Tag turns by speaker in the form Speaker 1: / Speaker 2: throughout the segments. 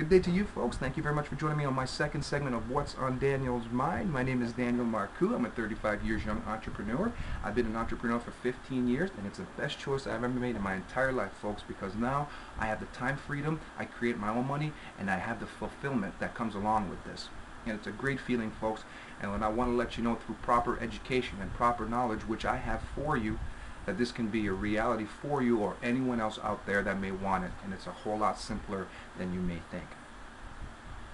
Speaker 1: Good day to you folks. Thank you very much for joining me on my second segment of What's on Daniel's Mind. My name is Daniel Marcoux. I'm a 35 years young entrepreneur. I've been an entrepreneur for 15 years and it's the best choice I've ever made in my entire life, folks, because now I have the time freedom, I create my own money, and I have the fulfillment that comes along with this. And it's a great feeling, folks, and I want to let you know through proper education and proper knowledge, which I have for you, that this can be a reality for you or anyone else out there that may want it, and it's a whole lot simpler than you may think.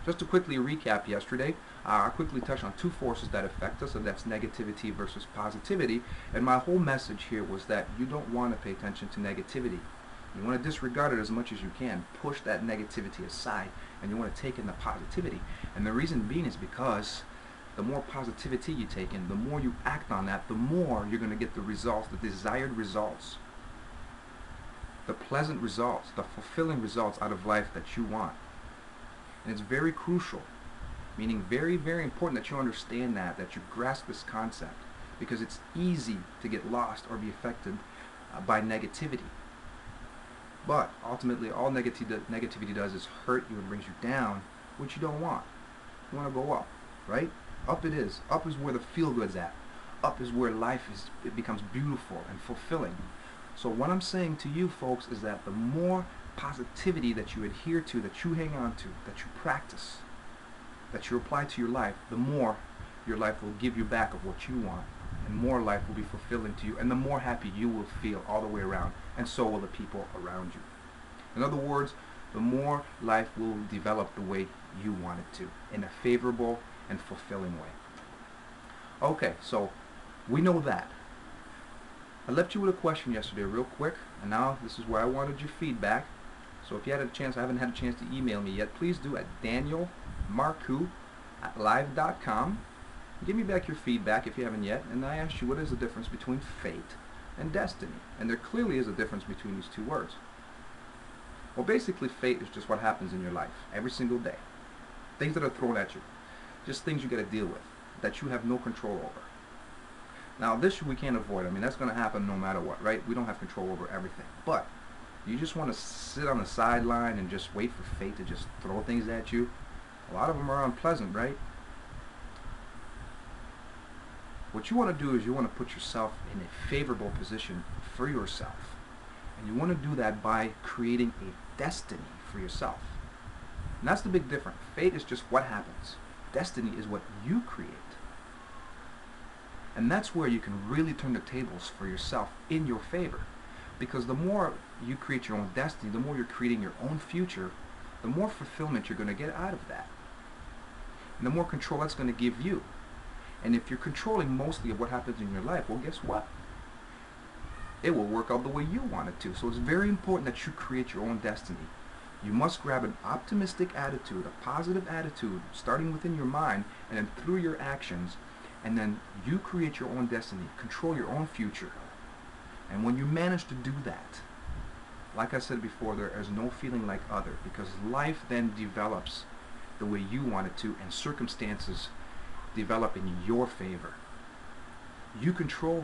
Speaker 1: Just to quickly recap yesterday, I quickly touched on two forces that affect us, and that's negativity versus positivity, and my whole message here was that you don't want to pay attention to negativity. You want to disregard it as much as you can, push that negativity aside, and you want to take in the positivity. And the reason being is because the more positivity you take in, the more you act on that, the more you're going to get the results, the desired results, the pleasant results, the fulfilling results out of life that you want. And it's very crucial, meaning very, very important that you understand that you grasp this concept, because it's easy to get lost or be affected by negativity. But ultimately, all negativity does is hurt you and brings you down, which you don't want. You want to go up, right? Up it is. Up is where the feel-good's at. Up is where it becomes beautiful and fulfilling. So what I'm saying to you folks is that the more positivity that you adhere to, that you hang on to, that you practice, that you apply to your life, the more your life will give you back of what you want, and more life will be fulfilling to you, and the more happy you will feel all the way around, and so will the people around you. In other words, the more life will develop the way you want it to, in a favorable and fulfilling way. Okay, so we know that. I left you with a question yesterday real quick, and now this is where I wanted your feedback. So if you had a chance, I haven't had a chance to email me yet, please do at danielmarcoux@live.com. Give me back your feedback if you haven't yet, and I asked you, what is the difference between fate and destiny? And there clearly is a difference between these two words. Well, basically, fate is just what happens in your life every single day. Things that are thrown at you. Just things you got to deal with that you have no control over. Now, this we can't avoid. I mean, that's going to happen no matter what, right? We don't have control over everything. But you just want to sit on the sideline and just wait for fate to just throw things at you. A lot of them are unpleasant, right? What you want to do is you want to put yourself in a favorable position for yourself. And you want to do that by creating a destiny for yourself. And that's the big difference. Fate is just what happens. Destiny is what you create. And that's where you can really turn the tables for yourself in your favor. Because the more you create your own destiny, the more you're creating your own future, the more fulfillment you're going to get out of that. And the more control that's going to give you. And if you're controlling mostly of what happens in your life, well, guess what? It will work out the way you want it to. So it's very important that you create your own destiny. You must grab an optimistic attitude, a positive attitude, starting within your mind, and then through your actions, and then you create your own destiny, control your own future. And when you manage to do that, like I said before, there is no feeling like other, because life then develops the way you want it to, and circumstances develop in your favor. You control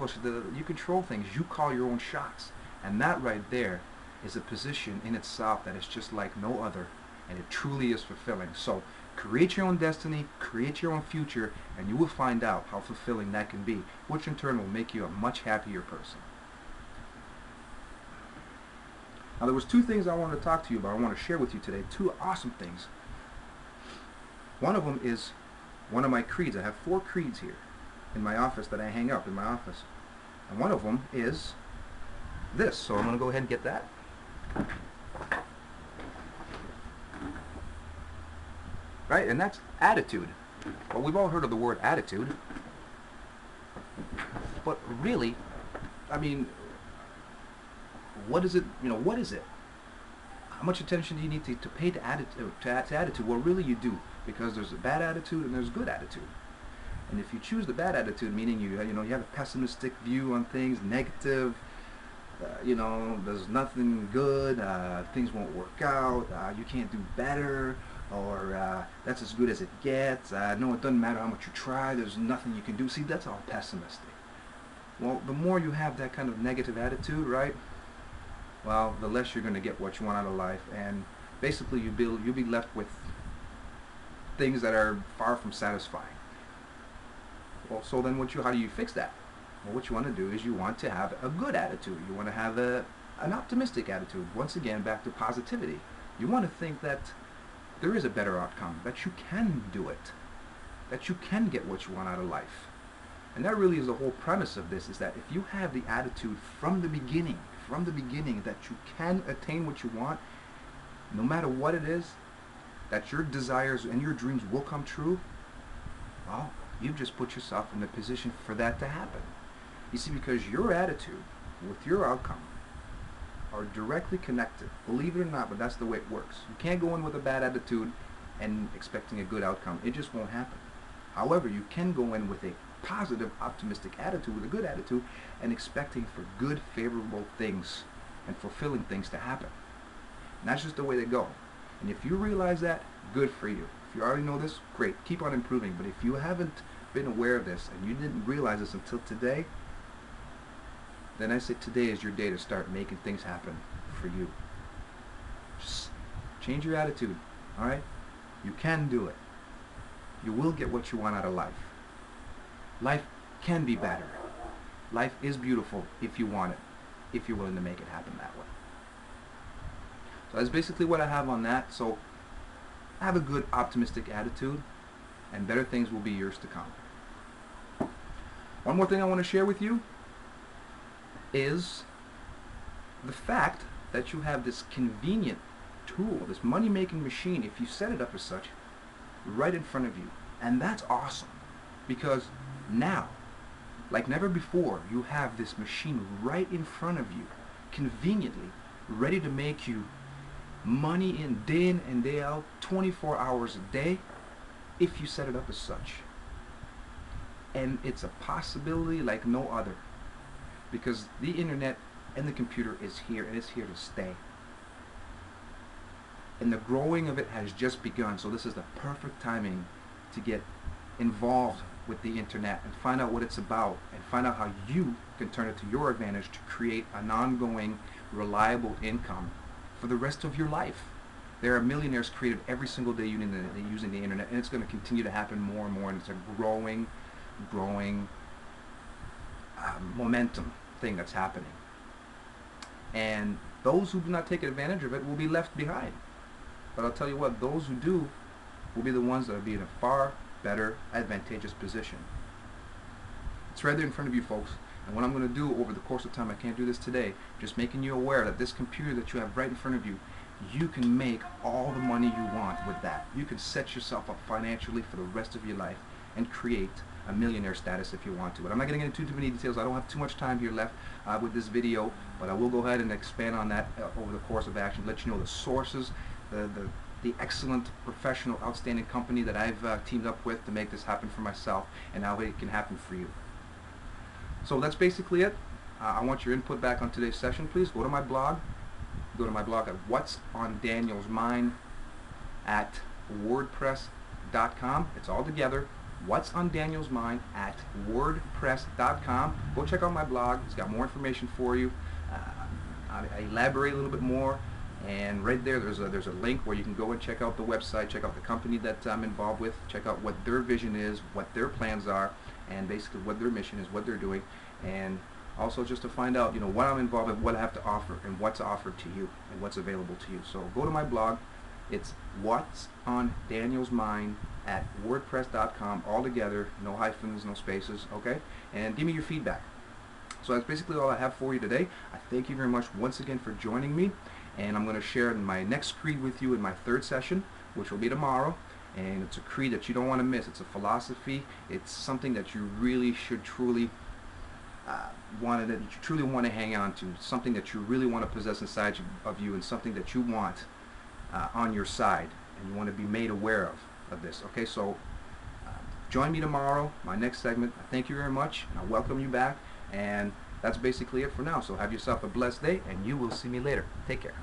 Speaker 1: things, you call your own shots, and that right there is a position in itself that is just like no other, and it truly is fulfilling. So create your own destiny, create your own future, and you will find out how fulfilling that can be, which in turn will make you a much happier person. Now, there was two things I wanted to talk to you about. I want to share with you today, two awesome things. One of them is one of my creeds. I have 4 creeds here in my office that I hang up in my office. And one of them is this. So I'm going to go ahead and get that. Right? And that's attitude. Well, we've all heard of the word attitude. But really, I mean, what is it? You know, what is it? How much attention do you need to pay to attitude? Well, really you do, because there's a bad attitude and there's good attitude. And if you choose the bad attitude, meaning you have a pessimistic view on things, negative, there's nothing good, things won't work out, you can't do better, or that's as good as it gets, no, it doesn't matter how much you try, there's nothing you can do. See, that's all pessimistic. Well, the more you have that kind of negative attitude, right, well, the less you're going to get what you want out of life, and basically you'll be left with things that are far from satisfying. Well, so then how do you fix that? Well, what you want to do is you want to have a good attitude. You want to have an optimistic attitude. Once again, back to positivity. You want to think that there is a better outcome, that you can do it, that you can get what you want out of life. And that really is the whole premise of this, is that if you have the attitude from the beginning that you can attain what you want, no matter what it is, that your desires and your dreams will come true, well, you've just put yourself in the position for that to happen. You see, because your attitude with your outcome are directly connected. Believe it or not, but that's the way it works. You can't go in with a bad attitude and expecting a good outcome. It just won't happen. However, you can go in with a positive, optimistic attitude, with a good attitude, and expecting for good, favorable things and fulfilling things to happen. And that's just the way they go. And if you realize that, good for you. If you already know this, great. Keep on improving. But if you haven't been aware of this and you didn't realize this until today, then I say today is your day to start making things happen for you. Just change your attitude, all right? You can do it. You will get what you want out of life. Life can be better. Life is beautiful if you want it, if you're willing to make it happen that way. So that's basically what I have on that. So have a good, optimistic attitude, and better things will be yours to come. One more thing I want to share with you is the fact that you have this convenient tool, this money-making machine, if you set it up as such, right in front of you. And that's awesome, because now, like never before, you have this machine right in front of you, conveniently, ready to make you money in and day out, 24 hours a day, if you set it up as such. And it's a possibility like no other, because the internet and the computer is here, and it's here to stay. And the growing of it has just begun, so this is the perfect timing to get involved with the internet and find out what it's about, and find out how you can turn it to your advantage to create an ongoing, reliable income for the rest of your life. There are millionaires created every single day using the internet, and it's going to continue to happen more and more, and it's a growing momentum thing that's happening. And those who do not take advantage of it will be left behind. But I'll tell you what, those who do will be the ones that will be in a far better, advantageous position. It's right there in front of you, folks. And what I'm going to do over the course of time, I can't do this today, just making you aware that this computer that you have right in front of you, you can make all the money you want with that. You can set yourself up financially for the rest of your life and create a millionaire status if you want to. But I'm not getting into too many details. I don't have too much time here left with this video, but I will go ahead and expand on that over the course of action, let you know the sources, the excellent, professional, outstanding company that I've teamed up with to make this happen for myself, and how it can happen for you. So that's basically it. I want your input back on today's session. Please go to my blog. Go to my blog at What's on Daniel's Mind at WordPress.com. It's all together. What's on Daniel's Mind at WordPress.com. Go check out my blog. It's got more information for you. I elaborate a little bit more. And right there, there's a link where you can go and check out the website, check out the company that I'm involved with, check out what their vision is, what their plans are, and basically what their mission is, what they're doing, and also just to find out, what I'm involved with, what I have to offer, and what's offered to you, and what's available to you. So go to my blog. It's What's on Daniel's Mind at WordPress.com, all together, no hyphens, no spaces, okay? And give me your feedback. So that's basically all I have for you today. I thank you very much once again for joining me. And I'm going to share my next creed with you in my third session, which will be tomorrow. And it's a creed that you don't want to miss. It's a philosophy. It's something that you really should truly want to hang on to. Something that you really want to possess inside of you, and something that you want on your side, and you want to be made aware of this. Okay, so join me tomorrow, my next segment. I thank you very much, and I welcome you back. And that's basically it for now. So have yourself a blessed day, and you will see me later. Take care.